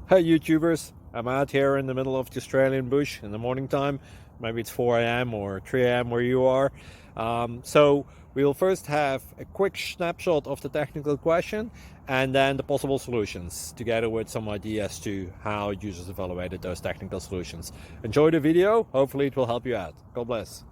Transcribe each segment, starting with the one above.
Hey YouTubers, I'm out here in the middle of the Australian bush in the morning time. Maybe it's 4 a.m. or 3 a.m. where you are. So we'll first have a quick snapshot of the technical question and then the possible solutions, together with some ideas to how users evaluated those technical solutions. Enjoy the video, hopefully it will help you out. God bless.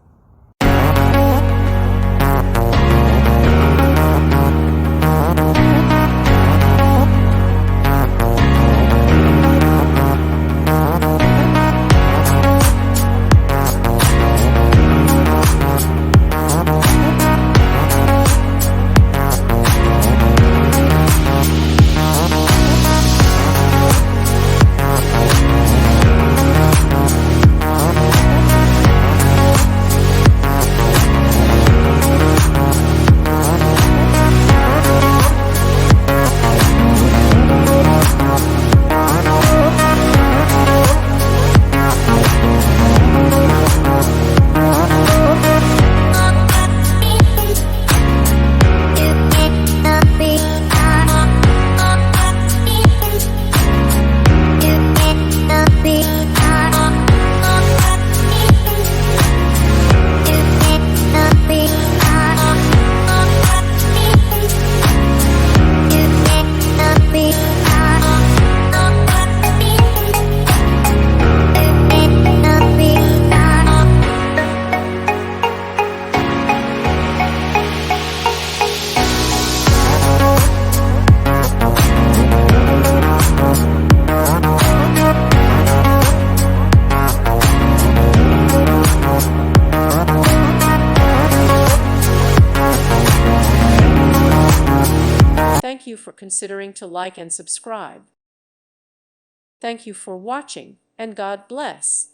Thank you for considering to like and subscribe. Thank you for watching, and God bless.